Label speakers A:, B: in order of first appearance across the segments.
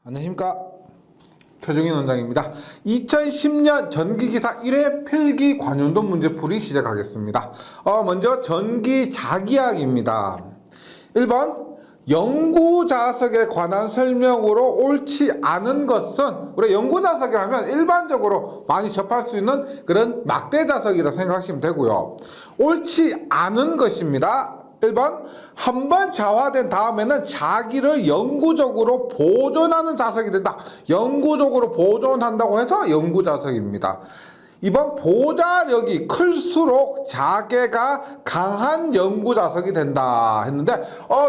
A: 안녕하십니까, 최종인 원장입니다. 2010년 전기기사 1회 필기 관련도 문제풀이 시작하겠습니다. 먼저 전기자기학입니다. 1번 연구자석에 관한 설명으로 옳지 않은 것은, 우리 연구자석이라면 일반적으로 많이 접할 수 있는 그런 막대자석이라고 생각하시면 되고요. 옳지 않은 것입니다. 1번, 한번 자화된 다음에는 자기를 영구적으로 보존하는 자석이 된다. 영구적으로 보존한다고 해서 영구자석입니다. 2번, 보좌력이 클수록 자개가 강한 영구자석이 된다 했는데,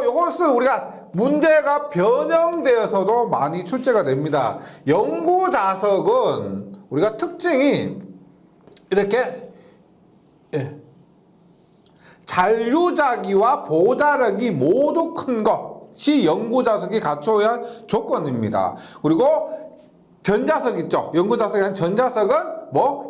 A: 이것은 우리가 문제가 변형되어서도 많이 출제가 됩니다. 영구자석은 우리가 특징이 이렇게, 잔류자기와 보좌력이 모두 큰 것이 영구자석이 갖춰야 할 조건입니다. 그리고 전자석 있죠. 연구자석이 한 전자석은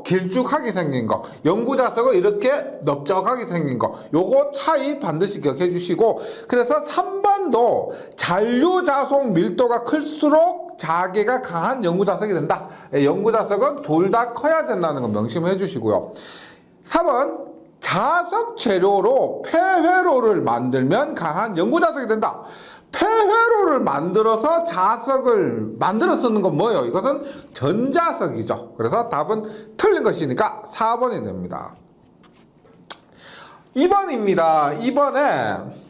A: 길쭉하게 생긴 거, 연구자석은 이렇게 넓적하게 생긴 거, 요거 차이 반드시 기억해 주시고, 그래서 3번도 잔류자석 밀도가 클수록 자개가 강한 연구자석이 된다. 연구자석은 둘 다 커야 된다는 거 명심해 주시고요. 4번, 자석 재료로 폐회로를 만들면 강한 연구자석이 된다. 폐회로를 만들어서 자석을 만들어 쓰는 건 뭐예요? 이것은 전자석이죠. 그래서 답은 틀린 것이니까 4번이 됩니다. 2번입니다. 2번에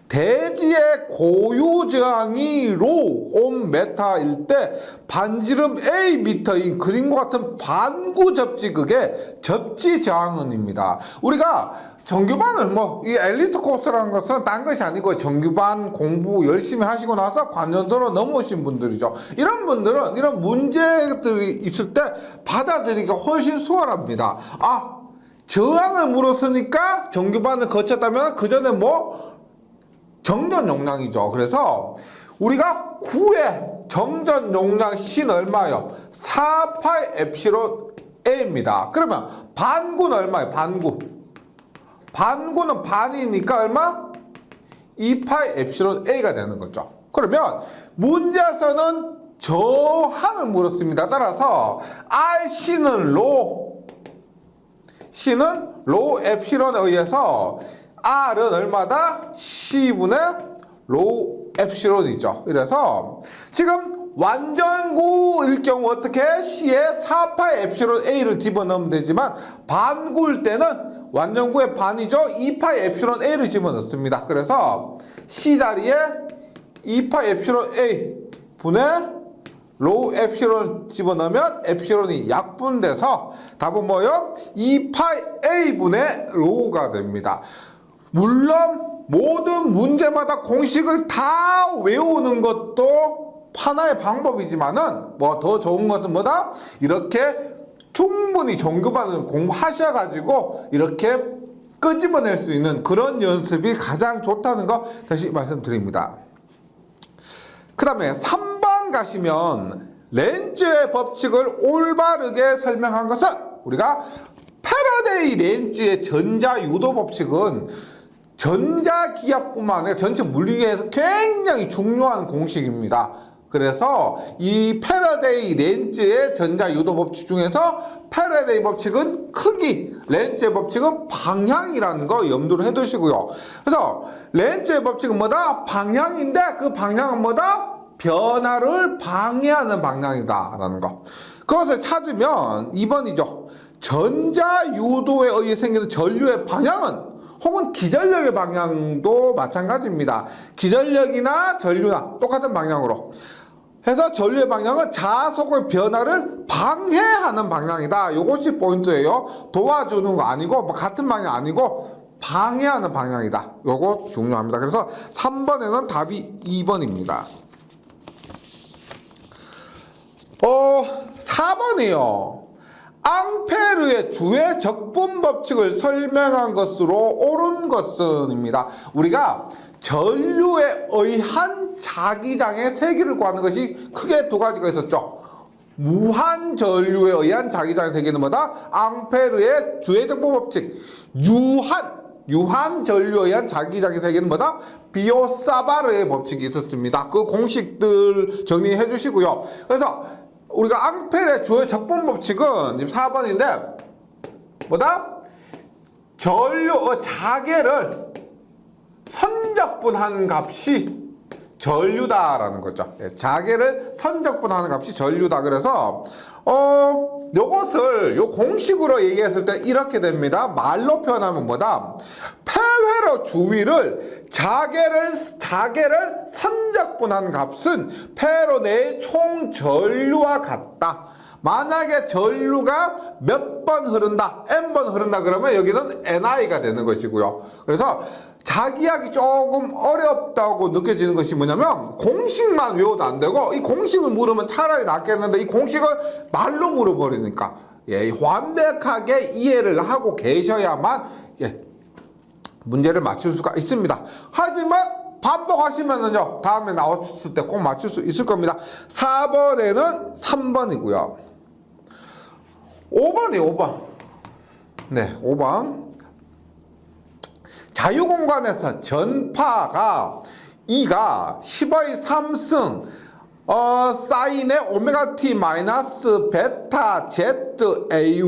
A: 대지의 고유저항이 로/옴/메타일 때 반지름 Am인 그림과 같은 반구 접지극의 접지 저항은입니다. 우리가 정규반을 이 엘리트 코스라는 것은 딴 것이 아니고 정규반 공부 열심히 하시고 나서 관련도로 넘어오신 분들이죠. 이런 분들은 이런 문제들이 있을 때 받아들이기가 훨씬 수월합니다. 저항을 물었으니까 정규반을 거쳤다면 그 전에 정전 용량이죠. 그래서 우리가 9의 정전 용량 C는 얼마예요? 4파이 엡실론 A입니다. 그러면 반구는 얼마예요? 반구는 반이니까 얼마? 2파이 엡실론 A가 되는 거죠. 그러면 문제에서는 저항을 물었습니다. 따라서 RC는 로 엡실론에 의해서 R은 얼마다? C분의 로 엡실론이죠. 이래서 지금 완전구일 경우 어떻게? C에 4파이 엡실론 A를 집어넣으면 되지만 반구일 때는 완전구의 반이죠. 2파이 엡실론 A를 집어넣습니다. 그래서 C 자리에 2파이 엡실론 A 분의 로 엡실론 집어넣으면 엡실론이 약분돼서 답은 뭐예요? 2파이 A분의 로가 됩니다. 물론 모든 문제마다 공식을 다 외우는 것도 하나의 방법이지만은 더 좋은 것은 뭐다? 이렇게 충분히 정규반을 공부하셔가지고 이렇게 끄집어낼 수 있는 그런 연습이 가장 좋다는 거 다시 말씀드립니다. 그 다음에 3번 가시면 렌즈의 법칙을 올바르게 설명한 것은, 우리가 패러데이 렌즈의 전자유도 법칙은 전자기학뿐만 아니라 전체 물리계에서 굉장히 중요한 공식입니다. 그래서 이 패러데이 렌즈의 전자유도 법칙 중에서 패러데이 법칙은 크기, 렌즈의 법칙은 방향이라는 거 염두를 해두시고요. 그래서 렌즈의 법칙은 뭐다? 방향인데 그 방향은 뭐다? 변화를 방해하는 방향이다 라는 거. 그것을 찾으면 2번이죠. 전자유도에 의해 생기는 전류의 방향은, 혹은 기전력의 방향도 마찬가지입니다. 기전력이나 전류나 똑같은 방향으로 해서 전류의 방향은 자석의 변화를 방해하는 방향이다. 이것이 포인트예요. 도와주는 거 아니고 같은 방향 아니고 방해하는 방향이다. 이거 중요합니다. 그래서 3번에는 답이 2번입니다. 4번이요. 앙페르의 주의 적분 법칙을 설명한 것으로 옳은 것은입니다. 우리가 전류에 의한 자기장의 세기를 구하는 것이 크게 두 가지가 있었죠. 무한 전류에 의한 자기장의 세기는 뭐다? 앙페르의 주의 적분 법칙. 유한 전류에 의한 자기장의 세계는 뭐다? 비오사바르의 법칙이 있었습니다. 그 공식들 정리해 주시고요. 그래서 우리가 앙펠의 주요 적분 법칙은 4번인데 뭐다? 전류의 자계를 선적분한 값이 전류다라는 거죠. 자계를 선적분하는 값이 전류다. 그래서 요것을 요 공식으로 얘기했을 때 이렇게 됩니다. 말로 표현하면 뭐다? 폐회로 주위를 자계를 선적분한 값은 폐로 내의 총 전류와 같다. 만약에 전류가 몇 번 흐른다, n번 흐른다 그러면 여기는 ni가 되는 것이고요. 그래서 자기하기 조금 어렵다고 느껴지는 것이 뭐냐면 공식만 외워도 안 되고 이 공식을 물으면 차라리 낫겠는데 이 공식을 말로 물어버리니까 완벽하게 이해를 하고 계셔야만 문제를 맞출 수가 있습니다. 하지만 반복하시면은요 다음에 나왔을 때 꼭 맞출 수 있을 겁니다. 4번에는 3번이고요 5번이에요 5번. 네 5번. 자유공간에서 전파가 E가 10의 3승 사인의 오메가 t 마이너스 베타 z ay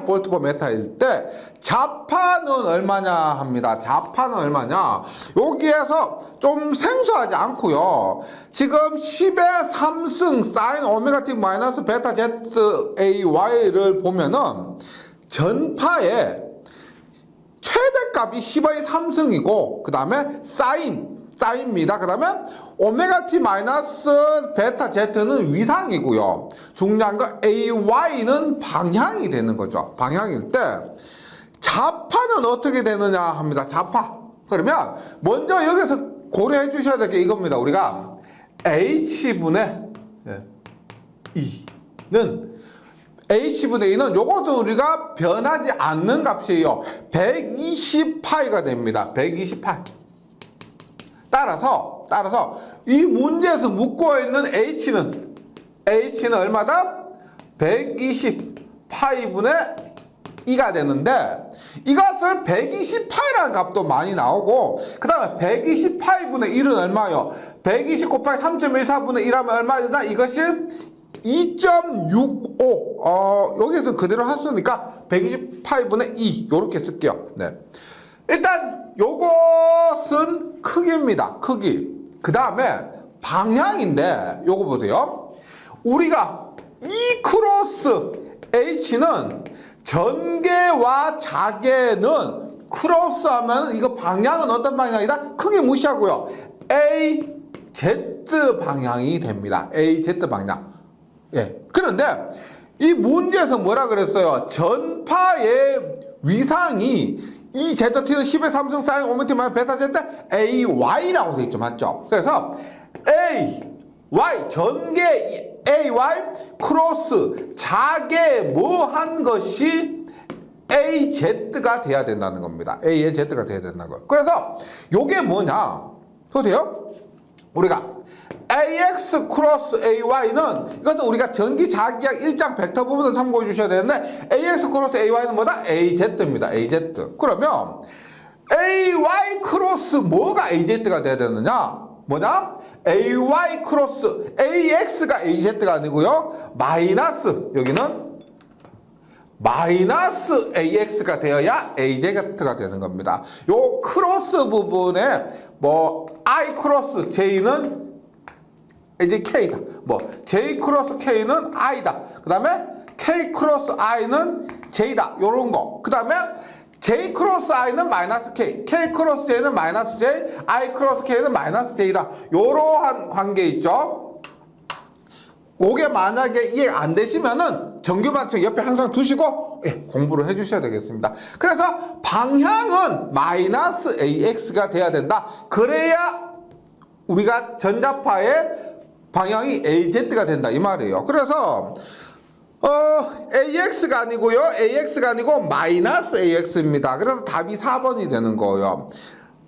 A: 볼트 퍼 메타일 때 자파는 얼마냐 합니다. 자파는 얼마냐? 여기에서 좀 생소하지 않고요. 지금 10의 3승 사인 오메가 t 마이너스 베타 z ay를 보면은 전파의 최대값이 10의 3승이고 그 다음에 사인입니다. 그 다음에 오메가 t 마이너스 베타 z는 위상이고요. 중요한 건 ay는 방향이 되는 거죠. 방향일 때 자파는 어떻게 되느냐 합니다. 자파. 그러면 먼저 여기서 고려해 주셔야 될 게 이겁니다. 우리가 h분의 2는 h분의 2는 요것도 우리가 변하지 않는 값이에요. 120파이가 됩니다. 120파이. 따라서 이 문제에서 묻고 있는 h는 얼마다? 120파이분의 2가 되는데 이것을 120파이라는 값도 많이 나오고 그 다음에 120파이분의 1은 얼마요? 120 곱하기 3.14분의 1하면 얼마 되나? 이것이 2.65 여기서 그대로 했으니까 128분의 2 요렇게 쓸게요. 네. 일단 요것은 크기입니다. 크기. 그 다음에 방향인데 요거 보세요. 우리가 E 크로스 H는 전개와 자개는 크로스 하면 이거 방향은 어떤 방향이다? 크기 무시하고요. AZ 방향이 됩니다. AZ 방향. 그런데 이 문제에서 뭐라 그랬어요? 전파의 위상이 이 ZT는 10의 3승 사인 오메가 t 마이너스 베타 Z AY라고 되어 있죠. 맞죠? 그래서 AY 전개 AY 크로스 자개 뭐 한 것이 AZ가 돼야 된다는 겁니다. A의 Z가 돼야 된다는 거예요. 그래서 요게 뭐냐? 보세요. 우리가 AX 크로스 AY는 이것도 우리가 전기 자기학 1장 벡터 부분을 참고해 주셔야 되는데 AX 크로스 AY는 뭐다? AZ입니다. AZ. 그러면 AY 크로스 뭐가 AZ가 돼야 되느냐? 뭐냐? AY 크로스 AX가 AZ가 아니고요. 마이너스 여기는 마이너스 AX가 되어야 AZ가 되는 겁니다. 요 크로스 부분에 뭐 I 크로스 J는 이제 K다. 뭐 J 크로스 K는 I다. 그 다음에 K 크로스 I는 J다. 요런 거. 그 다음에 J 크로스 I는 마이너스 K, K 크로스 J는 마이너스 J, I 크로스 K는 마이너스 J다. 요러한 관계 있죠. 그게 만약에 이해 안 되시면은 정규반칙 옆에 항상 두시고 공부를 해 주셔야 되겠습니다. 그래서 방향은 마이너스 AX가 돼야 된다. 그래야 우리가 전자파의 방향이 AZ가 된다 이 말이에요. 그래서 AX가 아니고 마이너스 AX입니다. 그래서 답이 4번이 되는 거예요.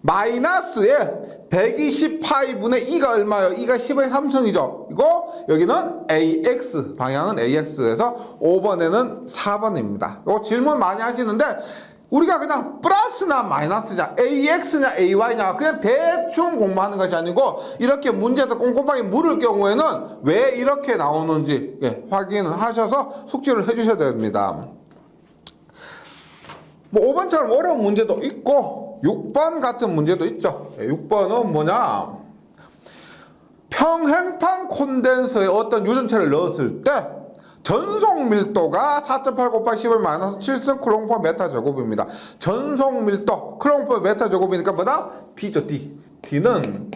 A: 마이너스에 120파이분의 2가 얼마예요? 2가 10의 3승이죠. 이거 여기는 AX 방향은 AX에서 5번에는 4번입니다. 이거 질문 많이 하시는데 우리가 그냥 플러스나 마이너스냐, AX냐, AY냐 그냥 대충 공부하는 것이 아니고 이렇게 문제에서 꼼꼼하게 물을 경우에는 왜 이렇게 나오는지 확인을 하셔서 숙지를 해주셔야 됩니다. 뭐 5번처럼 어려운 문제도 있고 6번 같은 문제도 있죠. 6번은 뭐냐? 평행판 콘덴서에 어떤 유전체를 넣었을 때 전속 밀도가 4.8 곱하기 10의 마이너스 7승 클롱퍼 메타 제곱입니다. 전속 밀도 클롱퍼 메타 제곱이니까 뭐다? D죠, D. D는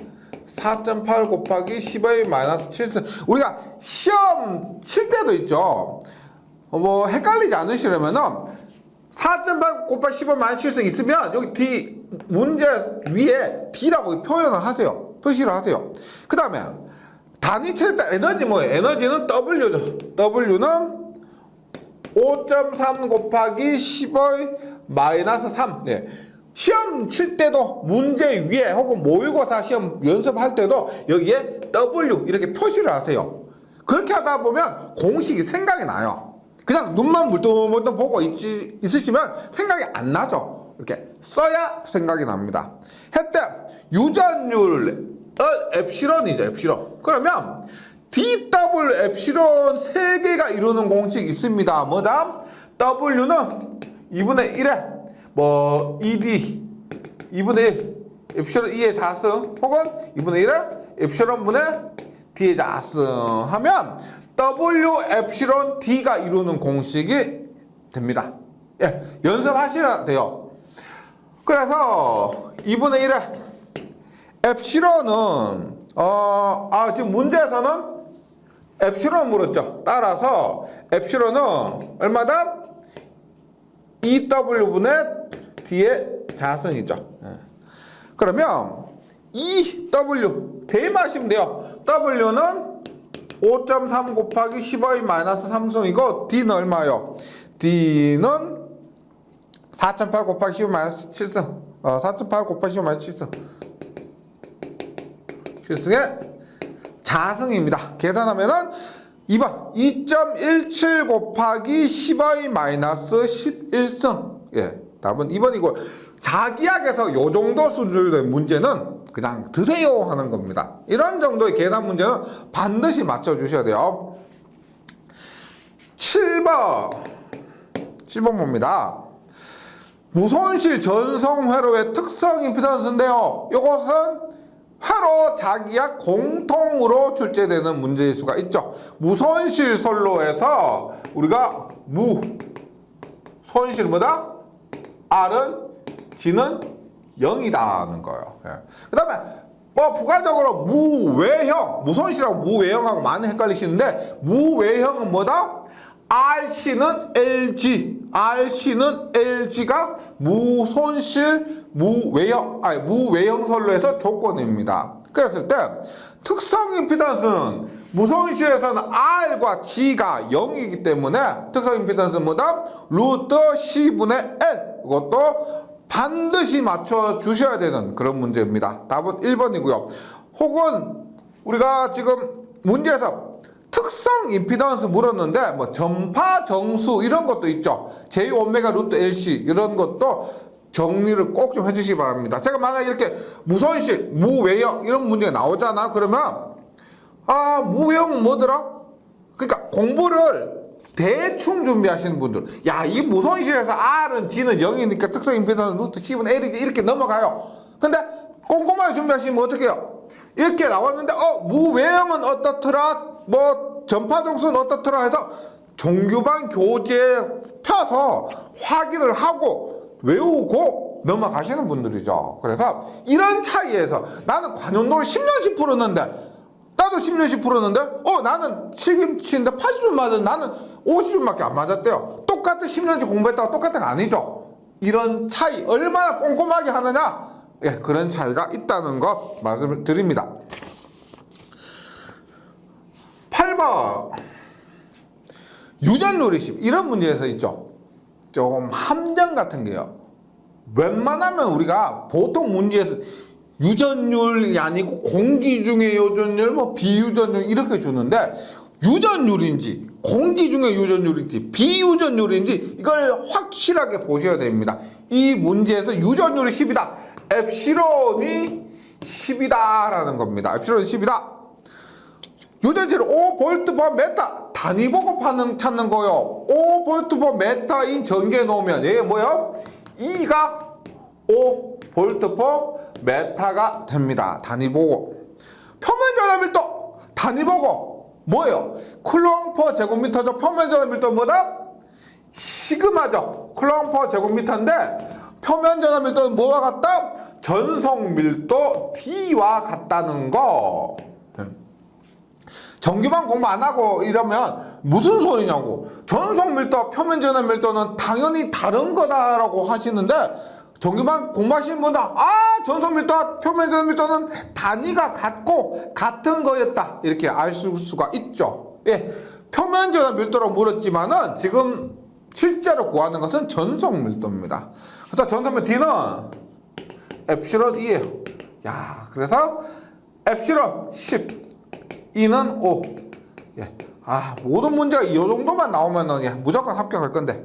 A: 4.8 곱하기 10의 마이너스 7승. 우리가 시험 칠 때도 있죠. 뭐 헷갈리지 않으시려면은 4.8 곱하기 10의 마이너스 7승 있으면 여기 D 문제 위에 D라고 표현을 하세요. 표시를 하세요. 그 다음에 단위체 에너지 뭐예요? 에너지는 W죠. W는 5.3 곱하기 10의 마이너스 3. 네. 시험 칠 때도 문제 위에 혹은 모의고사 시험 연습할 때도 여기에 W 이렇게 표시를 하세요. 그렇게 하다 보면 공식이 생각이 나요. 그냥 눈만 물뚱물뚱 보고 있으시면 생각이 안 나죠. 이렇게 써야 생각이 납니다. 했대 유전율 엡실론이죠. 엡실론. 그러면 DW 엡실론 3개가 이루는 공식이 있습니다. 뭐다? W는 2분의 1에 뭐 ED 2분의 1 엡실론 2의 자승 혹은 2분의 1에 엡실론 분의 D의 자승 하면 W 엡실론 D가 이루는 공식이 됩니다. 예, 연습하셔야 돼요. 그래서 2분의 1에 엡실론은 지금 문제에서는 엡실론 물었죠. 따라서 엡실론은 얼마다? EW분의 D의 자승이죠. 그러면 EW 대입하시면 돼요. W는 5.3 곱하기 10의 마이너스 3승이고 D는 얼마요? D는 4.8 곱하기 10의 마이너스 7승 4.8 곱하기 10의 마이너스 7승 7승의 자승입니다. 계산하면은 2번 2.17 곱하기 10의 마이너스 11승. 예, 답은 2번이고 자기학에서 요 정도 수준의 문제는 그냥 드세요 하는 겁니다. 이런 정도의 계산 문제는 반드시 맞춰주셔야 돼요. 7번 봅니다. 무손실 전성 회로의 특성 임피던스인데요. 이것은 회로 자기학 공통으로 출제되는 문제일 수가 있죠. 무손실 선로에서 우리가 손실 뭐다? R은 G는 0이다는 거예요. 예. 그 다음에 뭐 부가적으로 무손실하고 무외형하고 많이 헷갈리시는데 무외형은 뭐다? RC는 LG가 무손실 무외형 선로에서 조건입니다. 그랬을 때 특성 임피던스는 무손실에서는 R과 G가 0이기 때문에 특성 임피던스는 뭐다? 루트 C분의 L. 이것도 반드시 맞춰 주셔야 되는 그런 문제입니다. 답은 1번이고요. 혹은 우리가 지금 문제에서 특성 임피던스 물었는데 뭐 전파 정수 이런 것도 있죠. J 오메가 루트 LC 이런 것도 정리를 꼭 좀 해주시기 바랍니다. 제가 만약 이렇게 무손실, 무외형 이런 문제가 나오잖아. 그러면 무외형은 뭐더라? 그러니까 공부를 대충 준비하시는 분들, 이 무손실에서 R은 G는 0이니까 특성 임피던스 루트 C분의 L이지 이렇게 넘어가요. 근데 꼼꼼하게 준비하시면 어떻게 해요? 이렇게 나왔는데 무외형은 어떻더라? 뭐 전파정수는 어떻더라 해서 종교반 교재에 펴서 확인을 하고 외우고 넘어가시는 분들이죠. 그래서 이런 차이에서 나는 관용도를 10년씩 풀었는데 나도 10년씩 풀었는데 나는 실기치인데 80분 맞았는데 나는 50분밖에 안 맞았대요. 똑같은 10년씩 공부했다가 똑같은 거 아니죠. 이런 차이 얼마나 꼼꼼하게 하느냐, 그런 차이가 있다는 거 말씀을 드립니다. 8번 유전율이십 이런 문제에서 있죠. 조금 함정 같은 게요. 웬만하면 우리가 보통 문제에서 유전율이 아니고 공기 중의 유전율, 뭐 비유전율 이렇게 주는데 유전율인지 공기 중에 유전율인지 비유전율인지 이걸 확실하게 보셔야 됩니다. 이 문제에서 유전율이 10이다. 엡실론이 10이다 라는 겁니다. 엡실론이 10이다. 유전체를 5V/메타 단위 보고 반응 찾는 거요. 5V/메타인 전기에 놓으면 얘가 뭐요? E가 5V/메타가 됩니다. 단위 보고. 표면 전압 밀도 단위 보고 뭐예요? 쿨롱/제곱미터죠. 표면 전압 밀도 뭐다? 시그마죠. 쿨롱/제곱미터인데 표면 전압 밀도는 뭐와 같다? 전속 밀도 D와 같다는 거. 전기만 공부 안 하고 이러면 무슨 소리냐고. 전속 밀도, 표면 전압 밀도는 당연히 다른 거다라고 하시는데 전기만 공부하시는 분은 전속 밀도와 표면 전압 밀도는 단위가 같고 같은 거였다 이렇게 알 수가 있죠. 예, 표면 전압 밀도라고 물었지만은 지금 실제로 구하는 것은 전속 밀도입니다. 그래서 전속 밀도 D는 엡실론 2예요. 야, 그래서 엡실론 10. E는 5. 예. 모든 문제가 이 정도만 나오면은 무조건 합격할 건데.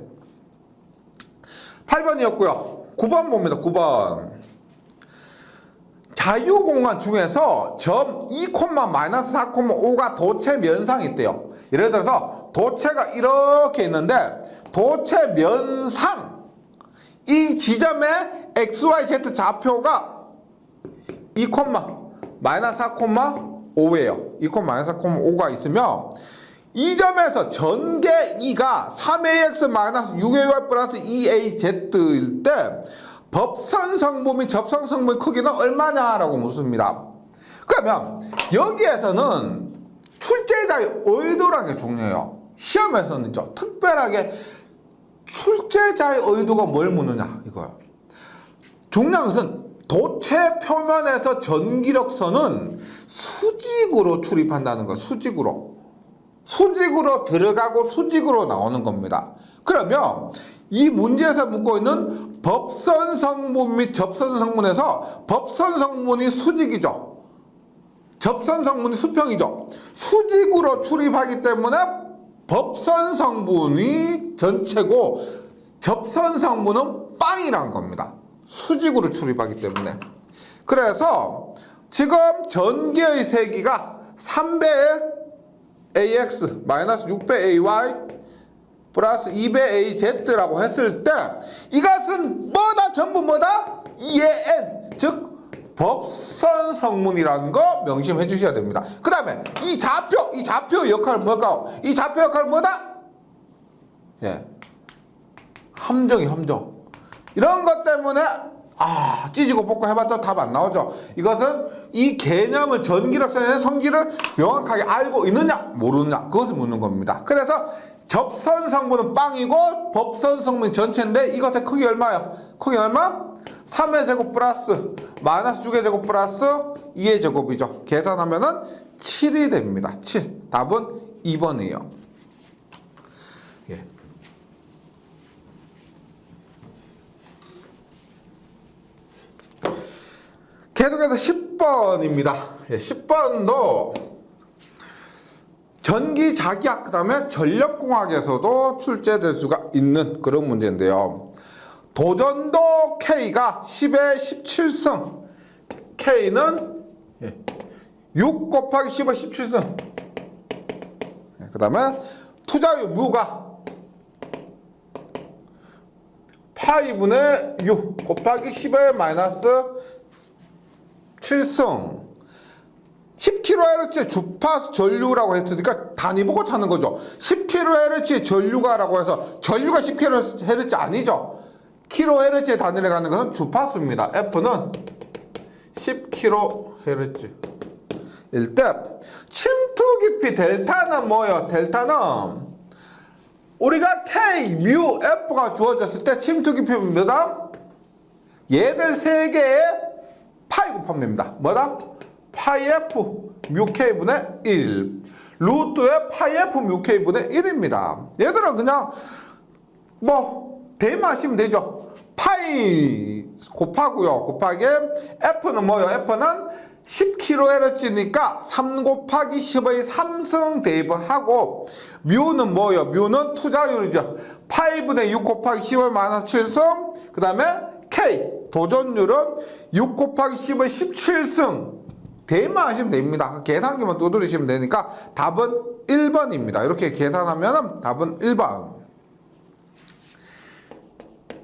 A: 8번이었고요. 9번 봅니다. 9번. 자유공간 중에서 점 2,-4,5가 도체 면상이 있대요. 예를 들어서 도체가 이렇게 있는데 도체 면상 이 지점의 XYZ 좌표가 2,-4,5예요. 2,-4,5가 있으면 이 점에서 전개 E가 3AX-6AY 플러스 2AZ일 때 법선 성분 및 접선 성분의 크기는 얼마냐라고 묻습니다. 그러면 여기에서는 출제자의 의도라는 게 중요해요. 시험에서는 특별하게 출제자의 의도가 뭘 묻느냐 이거예요. 중요한 것은 도체 표면에서 전기력선은 수직으로 출입한다는 거예요. 수직으로 들어가고 수직으로 나오는 겁니다. 그러면 이 문제에서 묻고 있는 법선 성분 및 접선 성분에서 법선 성분이 수직이죠. 접선 성분이 수평이죠. 수직으로 출입하기 때문에 법선 성분이 전체고 접선 성분은 빵이란 겁니다. 수직으로 출입하기 때문에. 그래서 지금 전기의 세기가 3배의 AX 마이너스 6배 AY 플러스 2배 AZ라고 했을 때 이것은 뭐다? 전부 뭐다? EAN 즉 법선 성분이라는 거 명심해 주셔야 됩니다. 그 다음에 이 좌표 역할은 뭘까요? 이 좌표 역할은 뭐다? 예, 함정 이런 것 때문에 찢고 뽑고 해봤자 답 안 나오죠. 이것은 이 개념을 전기력선의 성질을 명확하게 알고 있느냐 모르느냐 그것을 묻는 겁니다. 그래서 접선 성분은 빵이고 법선 성분 전체인데 이것의 크기 얼마예요? 크기 얼마? 3의 제곱 플러스 마이너스 6의 제곱 플러스 2의 제곱이죠. 계산하면은 7이 됩니다. 7. 답은 2번이에요. 예. 계속해서 10번입니다. 예, 10번도 전기 자기학, 그 다음에 전력공학에서도 출제될 수가 있는 그런 문제인데요. 도전도 K가 10의 17승, K는 6 곱하기 10의 17승, 그 다음에 투자유 무가 8분의 6 곱하기 10의 마이너스 7승 10kHz 주파수 전류라고 했으니까 단위 보고 찾는 거죠. 10kHz 전류가라고 해서 전류가 10kHz 아니죠. kHz의 단위를 갖는 것은 주파수입니다. F는 10kHz 일 때 침투 깊이 델타는 뭐예요? 델타는 우리가 K, 뮤, F가 주어졌을 때 침투 깊이는 뭐다? 얘들 세 개에 파이 곱하면 됩니다. 뭐다? 파이 F 뮤 K분의 1 루트의 파이 F 뮤 K분의 1입니다. 얘들은 그냥 대입하시면 되죠. 파이 곱하고요. 곱하기 F는 뭐예요? F는 10kHz니까 3 곱하기 10의 3승 대입을 하고, 뮤는 뭐예요? 뮤는 투자율이죠. 8분의 6 곱하기 10의 마이너스 7승, 그 다음에 K, 도전율은 6 곱하기 10의 17승. 대입만 하시면 됩니다. 계산기만 두드리시면 되니까 답은 1번입니다. 이렇게 계산하면 답은 1번.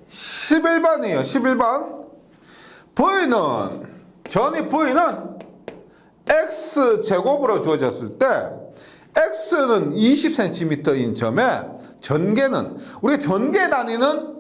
A: 11번이에요. 11번. V는, 전이 V는 X제곱으로 주어졌을 때 X는 20cm인 점에 전개는, 우리가 전개 단위는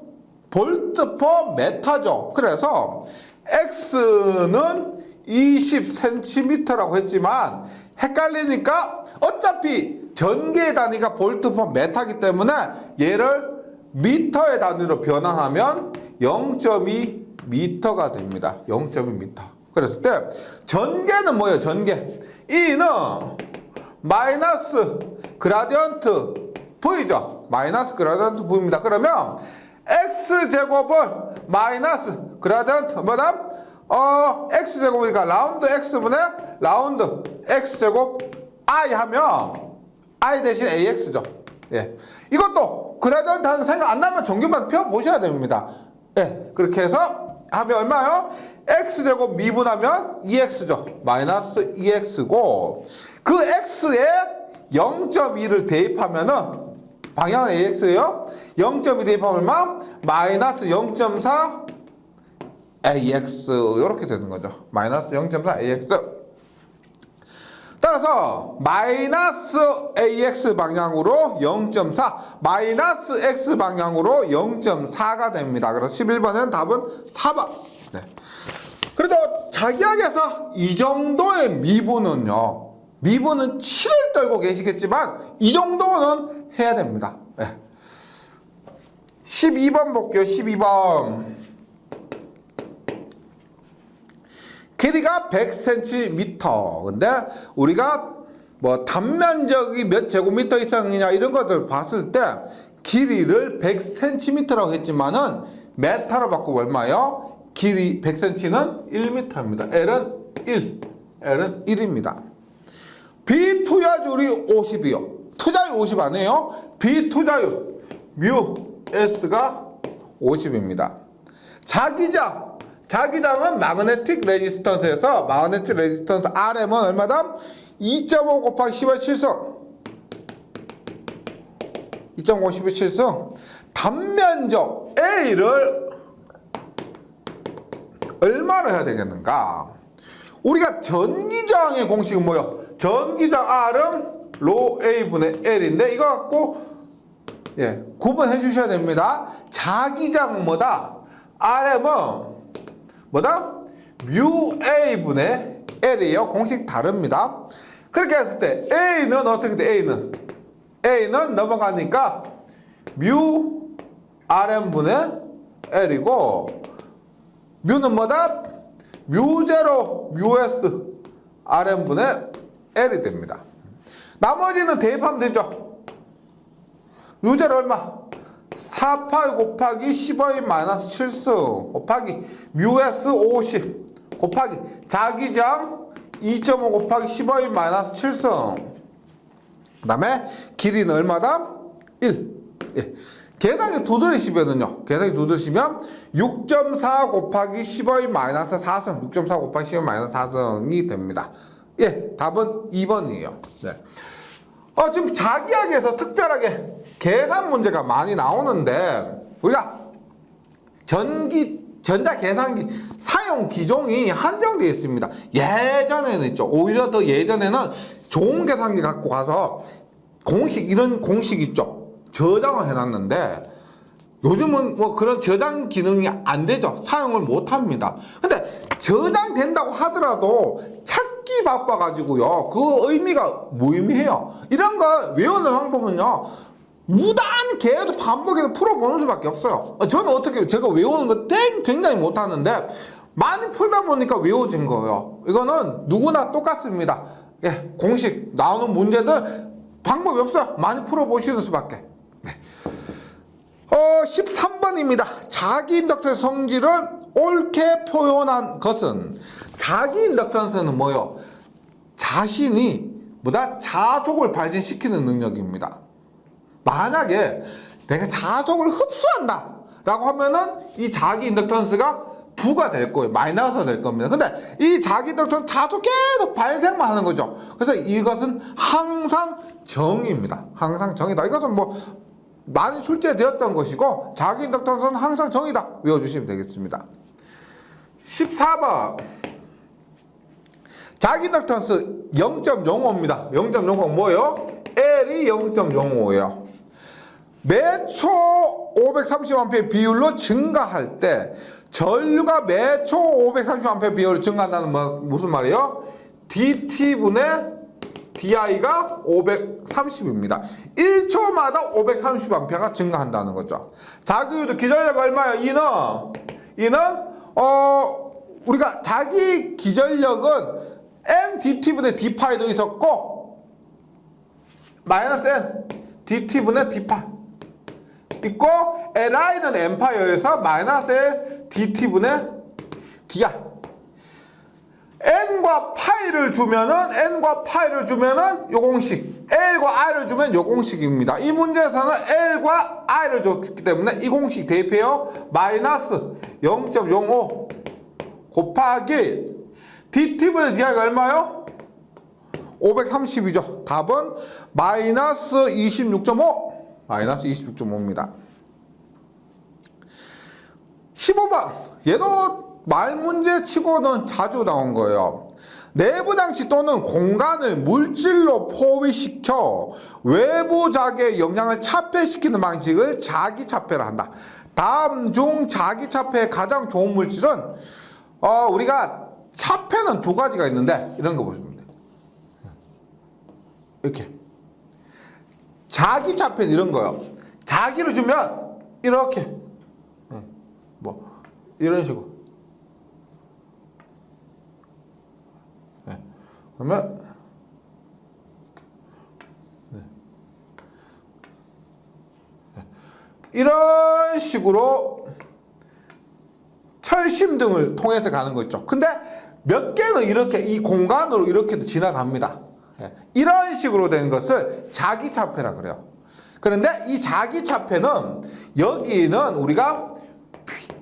A: 볼트 퍼 메타죠. 그래서 X는 20cm라고 했지만 헷갈리니까 어차피 전개 단위가 볼트 퍼 메타이기 때문에 얘를 미터의 단위로 변환하면 0.2 미터가 됩니다. 0.2 미터. 그랬을 때 전개는 뭐예요? 전개. E는 마이너스 그라디언트 V죠. 마이너스 그라디언트 V입니다. 그러면 X제곱은 마이너스 그라디언트 뭐다? X제곱이니까 라운드 X분의 라운드 X제곱 I 하면 I 대신 AX죠. 예. 이것도 그라디언트 생각 안 나면 정규만 펴보셔야 됩니다. 예. 그렇게 해서 하면 얼마요? X제곱 미분하면 2X죠. 마이너스 2X고, 그 X에 0.2를 대입하면은, 방향은 AX예요. 0.2 대입하면 얼마? 마이너스 0.4 AX. 이렇게 되는 거죠. 마이너스 0.4 AX. 따라서 마이너스 AX 방향으로 0.4, 마이너스 X 방향으로 0.4가 됩니다. 그래서 11번은 답은 4번. 네. 그래도 자기학에서 이 정도의 미분은요, 미분은 치를 떨고 계시겠지만 이 정도는 해야 됩니다. 네. 12번 볼게요. 12번. 길이가 100cm. 근데 우리가 뭐 단면적이 몇 제곱미터 이상이냐 이런 것들 봤을 때 길이를 100cm라고 했지만은 메타로 바꾸고 얼마예요? 길이 100cm는 1m입니다. L은 1. L은 1입니다. 비투자율이 50이요. 투자율 50 아니에요? 비투자율 뮤 S가 50입니다. 자기장은 마그네틱 레지스턴스에서 마그네틱 레지스턴스 RM은 얼마다? 2.5 곱하기 10의 7승. 2.5 10의 7승. 단면적 A를 얼마로 해야 되겠는가? 우리가 전기장의 공식은 뭐예요? 전기장 R은 로 A분의 L인데 이거 갖고 구분해 주셔야 됩니다. 자기장은 뭐다? RM은 뭐다? 뮤 A분의 L이에요. 공식 다릅니다. 그렇게 했을 때 A는 어떻게 돼? A는 넘어가니까 뮤 RM분의 L이고, 뮤는 뭐다? 뮤0 뮤S RM분의 L이 됩니다. 나머지는 대입하면 되죠. 뮤0 얼마? 48 곱하기 10의 마이너스 7승 곱하기 뮤S 50 곱하기 자기장 2.5 곱하기 10의 마이너스 7승. 그 다음에 길이는 얼마다? 1. 예. 계산기 두드리시면은요, 계산기 두드리시면 6.4 곱하기 10의 마이너스 4승, 6.4 곱하기 10의 마이너스 4승이 됩니다. 예, 답은 2번이에요. 네. 지금 자기학에서 특별하게 계산 문제가 많이 나오는데, 우리가 전자계산기 사용 기종이 한정되어 있습니다. 예전에는 있죠. 오히려 더 예전에는 좋은 계산기 갖고 가서 이런 공식 있죠. 저장을 해놨는데, 요즘은 뭐 그런 저장 기능이 안 되죠. 사용을 못 합니다. 근데 저장된다고 하더라도 찾기 바빠가지고요, 그 의미가 무의미해요. 이런 거 외우는 방법은요, 무단 계속 반복해서 풀어보는 수밖에 없어요. 저는 어떻게 해요? 제가 외우는 거 굉장히 못하는데 많이 풀다 보니까 외워진 거예요. 이거는 누구나 똑같습니다. 예, 공식 나오는 문제들 방법이 없어요. 많이 풀어보시는 수밖에. 네. 13번입니다. 자기 인덕터의 성질을 옳게 표현한 것은, 자기 인덕턴스는 뭐요? 자신이 보다 자속을 발생시키는 능력입니다. 만약에 내가 자속을 흡수한다 라고 하면은 이 자기 인덕턴스가 부가 될 거예요. 마이너스가 될 겁니다. 근데 이 자기 인덕턴스 자속 계속 발생만 하는 거죠. 그래서 이것은 항상 정입니다. 항상 정이다. 이것은 뭐 많이 출제되었던 것이고 자기 인덕턴스는 항상 정이다. 외워주시면 되겠습니다. 14번 자기 인덕턴스 0.05입니다. 0.05 뭐예요? L이 0.05예요. 매초 530A 비율로 증가할 때 전류가 매초 530A 비율로 증가한다는 무슨 말이에요? dt분의 di가 530입니다. 1초마다 530A가 증가한다는 거죠. 자기유도 기전력 얼마예요? 이는 우리가 자기 기전력은 n dt분의 d파이도 있었고 마이너스 n dt분의 d파 있고 li는 n파이어에서 마이너스 l dt분의 dr n과 파이를 주면은 요 공식 l과 i를 주면 요 공식입니다. 이 문제에서는 l과 i를 줬기 때문에 이 공식 대입해요. 마이너스 0.05 곱하기 dt분의 dr가 얼마요? 530이죠. 답은 마이너스 26.5입니다. 15번 얘도 말문제 치고는 자주 나온 거예요. 내부 장치 또는 공간을 물질로 포위시켜 외부 자기의 영향을 차폐시키는 방식을 자기차폐를 한다. 다음 중 자기차폐의 가장 좋은 물질은 우리가 차폐는 두 가지가 있는데 이런 거 보시면 돼요. 이렇게 자기차폐는 이런 거요. 자기를 주면 이렇게 뭐 이런 식으로 그러면 이런 식으로 철심 등을 통해서 가는 거 있죠. 근데 몇 개는 이렇게 이 공간으로 이렇게도 지나갑니다. 이런 식으로 된 것을 자기차폐라 그래요. 그런데 이 자기차폐는 여기는 우리가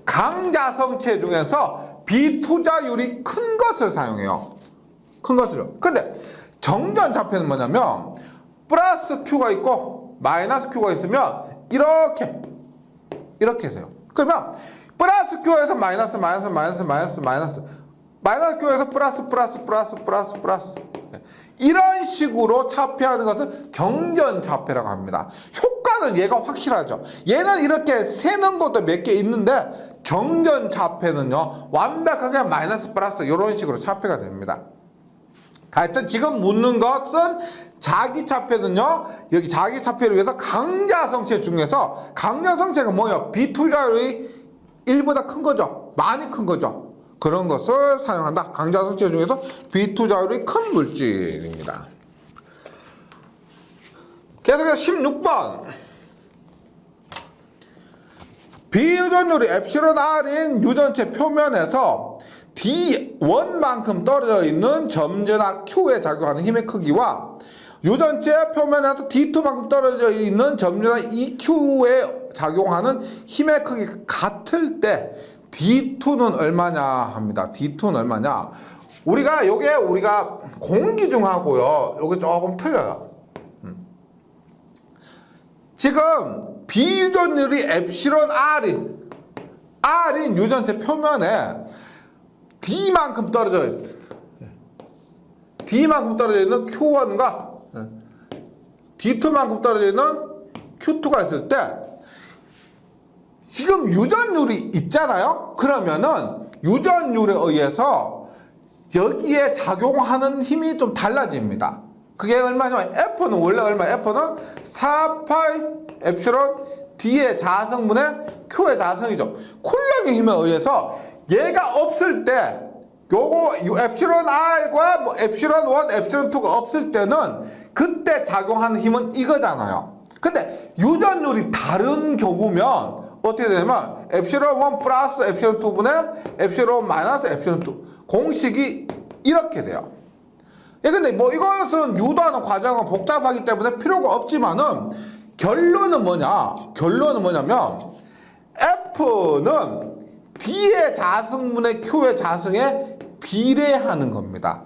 A: 강자성체 중에서 비투자율이 큰 것을 사용해요. 큰 것을요. 근데 정전차폐는 뭐냐면 플러스 Q가 있고 마이너스 Q가 있으면 이렇게 해서요. 그러면 플러스 Q에서 마이너스 Q에서 플러스 이런 식으로 차폐하는 것을 정전차폐라고 합니다. 효과는 얘가 확실하죠. 얘는 이렇게 세는 것도 몇 개 있는데 정전차폐는요 완벽하게 마이너스 플러스 이런 식으로 차폐가 됩니다. 하여튼 지금 묻는 것은 자기차폐는요 여기 자기차폐를 위해서 강자성체 중에서 강자성체가 뭐예요? 비투자율이 1보다 큰 거죠. 많이 큰 거죠. 그런 것을 사용한다. 강자성체 중에서 비투자율이 큰 물질입니다. 계속해서 16번 비유전율이 엡실론 R인 유전체 표면에서 D1만큼 떨어져 있는 점전화 Q에 작용하는 힘의 크기와 유전체 표면에서 D2만큼 떨어져 있는 점전화 EQ에 작용하는 힘의 크기가 같을 때 D2는 얼마냐 합니다. D2는 얼마냐? 우리가 공기중하고요. 요게 조금 틀려요. 지금 비유전율이 엡실론 R인 유전체 표면에 D만큼 떨어져 있는 Q1과 D2만큼 떨어져 있는 Q2가 있을 때 지금 유전율이 있잖아요. 그러면은 유전율에 의해서 여기에 작용하는 힘이 좀 달라집니다. 그게 얼마냐면 F는 원래 얼마? F는 4파이 엡실론 D의 자성분의 Q의 자성이죠. 쿨링의 힘에 의해서 얘가 없을 때 요거 엡실론 R과 뭐 엡실론 1, 엡실론 2가 없을 때는 그때 작용하는 힘은 이거잖아요. 근데 유전율이 다른 경우면 어떻게 되냐면 엡실론 1 플러스 엡실론 2분의 엡실론 마이너스 엡실론 2 공식이 이렇게 돼요. 예, 근데 뭐 이것은 유도하는 과정은 복잡하기 때문에 필요가 없지만은 결론은 뭐냐면 F는 D의 자승분의 Q의 자승에 비례하는 겁니다.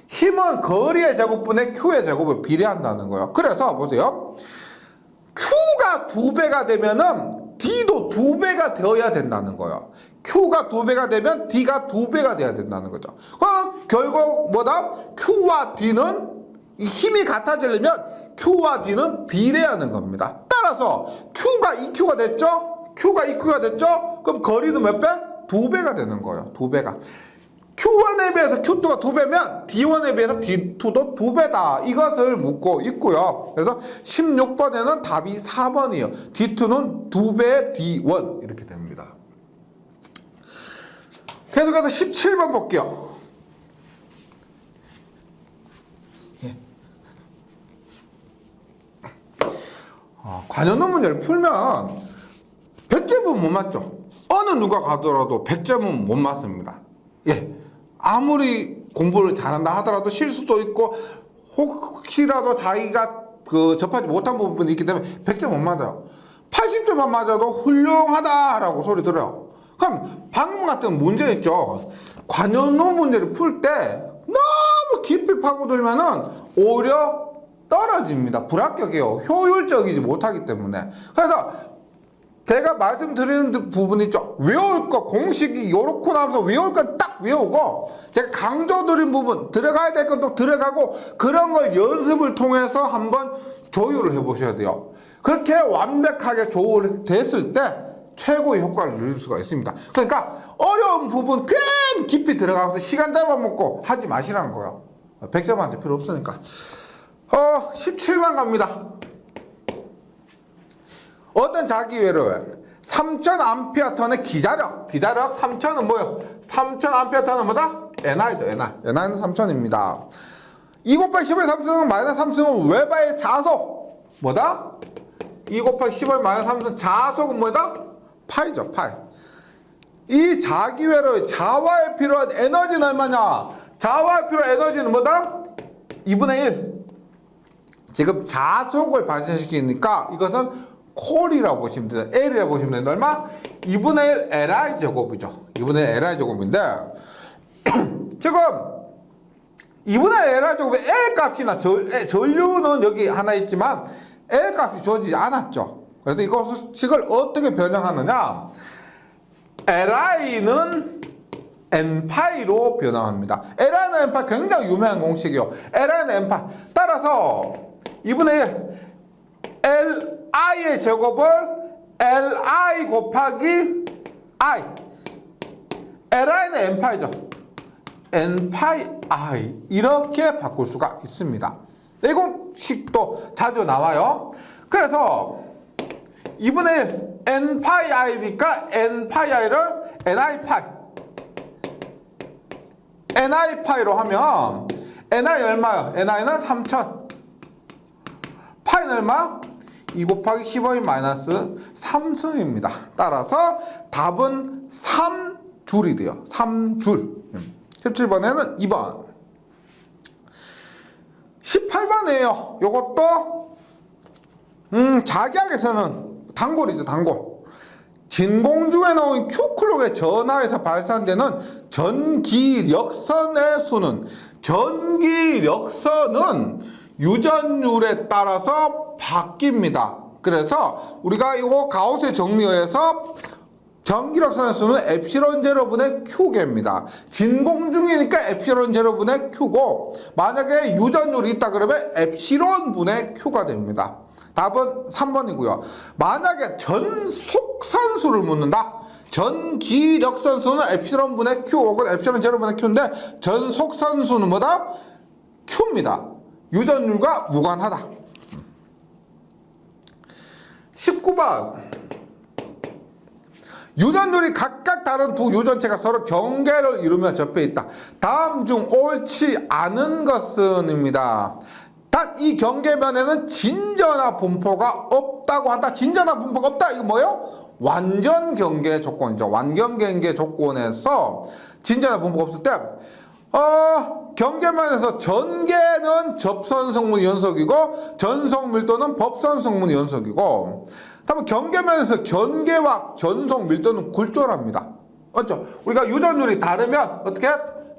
A: 힘은 거리의 제곱분의 Q의 제곱에 비례한다는 거예요. 그래서 보세요. Q가 2배가 되면은 D도 2배가 되어야 된다는 거예요. Q가 2배가 되면 D가 2배가 돼야 된다는 거죠. 결국 뭐다? Q와 D는 이 힘이 같아지려면 Q와 D는 비례하는 겁니다. 따라서 Q가 2Q가 됐죠? Q가 2Q가 됐죠? 그럼 거리는 몇 배? 2배가 되는 거예요. 2배가. Q1에 비해서 Q2가 2배면 D1에 비해서 D2도 2배다. 이것을 묻고 있고요. 그래서 16번에는 답이 4번이에요. D2는 2배 D1 이렇게 됩니다. 계속해서 17번 볼게요. 관현도 문제를 풀면 100점은 못 맞죠. 어느 누가 가더라도 100점은 못 맞습니다. 예, 아무리 공부를 잘한다 하더라도 실수도 있고 혹시라도 자기가 접하지 못한 부분이 있기 때문에 100점 못 맞아요. 80점만 맞아도 훌륭하다라고 소리 들어요. 그럼 방금 같은 문제 있죠. 관현도 문제를 풀 때 너무 깊이 파고들면은 오히려 떨어집니다. 불합격이에요. 효율적이지 못하기 때문에. 그래서 제가 말씀드리는 부분 있죠. 외울 거 공식이 요렇게 나오면서 외울 건 딱 외우고 제가 강조드린 부분 들어가야 될 건 또 들어가고 그런 걸 연습을 통해서 한번 조율을 해보셔야 돼요. 그렇게 완벽하게 조율됐을 때 최고의 효과를 누릴 수가 있습니다. 그러니까 어려운 부분 괜히 깊이 들어가서 시간 잡아먹고 하지 마시라는 거예요. 100점한테 필요 없으니까. 17번 갑니다. 어떤 자기외로에 3000A 턴의 기자력 3000은 뭐예요? 3000A 턴은 뭐다? NI죠. NI는 3000입니다. 2 곱하기 10의 3승은 마이너스 3승은 웨바의 자속 뭐다? 2 곱하기 10의 마이너스 3승 자속은 뭐다? 파이죠. 파이. 이 자기외로의 자와에 필요한 에너지는 얼마냐? 자와에 필요한 에너지는 뭐다? 2분의 1. 지금 자속을 발생시키니까 이것은 콜이라고 보시면 돼요. L이라고 보시면 되는데 얼마? 2분의 1 Li 제곱이죠. 2분의 1 Li 제곱인데 지금 2분의 1 Li 제곱의 L 값이나 전류는 여기 하나 있지만 L 값이 주어지지 않았죠. 그래서 이것을 어떻게 변형하느냐? Li는 N파이로 변형합니다. Li는 N파이 굉장히 유명한 공식이에요. Li는 N파이. 따라서 2분의 1 Li의 제곱을 Li 곱하기 I. Li는 N파이죠. N파이 I. 이렇게 바꿀 수가 있습니다. 이 공식도 자주 나와요. 그래서 2분의 1 N파이 I니까 N파이 I를 Ni파이. Ni파이로 하면 Ni 얼마요? Ni는 3000. 파이는 얼마? 2 곱하기 15의 마이너스 3승입니다. 따라서 답은 3줄이 돼요. 3줄. 17번에는 2번. 18번이에요. 요것도 작약에서는 단골이죠. 단골. 진공중에 나온 Q클록의 전하에서 발산되는 전기력선의 수는 유전율에 따라서 바뀝니다. 그래서 우리가 이거 가우스의 정리에서 전기력선의 수는 엡실론 제로분의 Q개입니다. 진공중이니까 엡실론 제로분의 Q고 만약에 유전율이 있다 그러면 엡실론 분의 Q가 됩니다. 답은 3번이고요. 만약에 전속선수를 묻는다. 전기력선수는 엡실론 분의 Q 혹은 엡실론 제로분의 Q인데 전속선수는 뭐다? Q입니다. 유전율과 무관하다. 19번. 유전율이 각각 다른 두 유전체가 서로 경계를 이루며 접해 있다. 다음 중 옳지 않은 것은입니다. 단 이 경계면에는 진전화 분포가 없다고 한다. 진전화 분포가 없다. 이거 뭐예요? 완전 경계 조건이죠. 완전 경계 조건에서 진전의 분포가 없을 때 경계면에서 전개는 접선 성분이 연속이고 전속 밀도는 법선 성분이 연속이고, 다음은 경계면에서 전개와 전속 밀도는 굴절합니다. 맞죠? 우리가 유전율이 다르면 어떻게?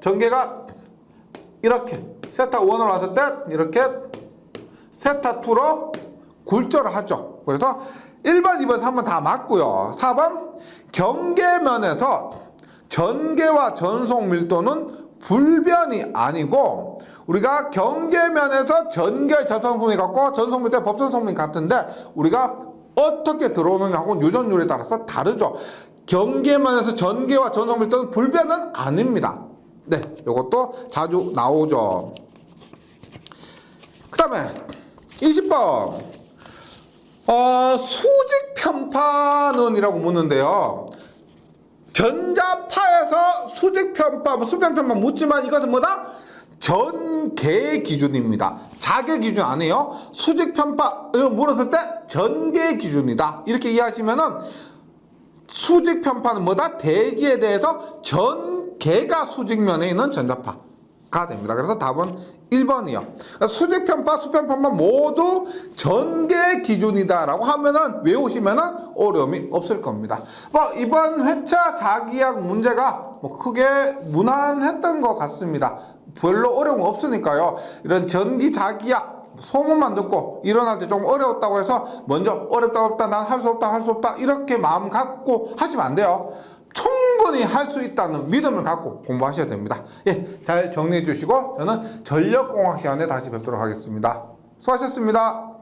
A: 전개가 이렇게 세타 1으로 왔을 때 이렇게 세타 2로 굴절을 하죠. 그래서 1번, 2번, 3번 다 맞고요. 4번 경계면에서 전개와 전속 밀도는 불변이 아니고, 우리가 경계면에서 전개 접선성분이 같고 전속 밀도 법선 성분이 같은데 우리가 어떻게 들어오느냐하고 유전율에 따라서 다르죠. 경계면에서 전개와 전속 밀도는 불변은 아닙니다. 네, 이것도 자주 나오죠. 그 다음에 20번 수직 편파는 이라고 묻는데요. 전자파에서 수직 편파, 수평 편파 묻지만 이것은 뭐다? 전개 기준입니다. 자개 기준 아니에요. 수직 편파 물었을 때 전개 기준이다. 이렇게 이해하시면은 수직 편파는 뭐다? 대지에 대해서 전개가 수직면에 있는 전자파가 됩니다. 그래서 답은 1번이요. 수직 편파, 수평 편파 모두 전개 기준이다라고 하면은 외우시면은 어려움이 없을 겁니다. 이번 회차 자기약 문제가 크게 무난했던 것 같습니다. 별로 어려운 거 없으니까요. 이런 전기 자기약 소문만 듣고 일어날 때 좀 어려웠다고 해서 먼저 어렵다 난 할 수 없다 이렇게 마음 갖고 하시면 안 돼요. 충분히 할 수 있다는 믿음을 갖고 공부하셔야 됩니다. 예, 잘 정리해 주시고 저는 전력공학 시간에 다시 뵙도록 하겠습니다. 수고하셨습니다.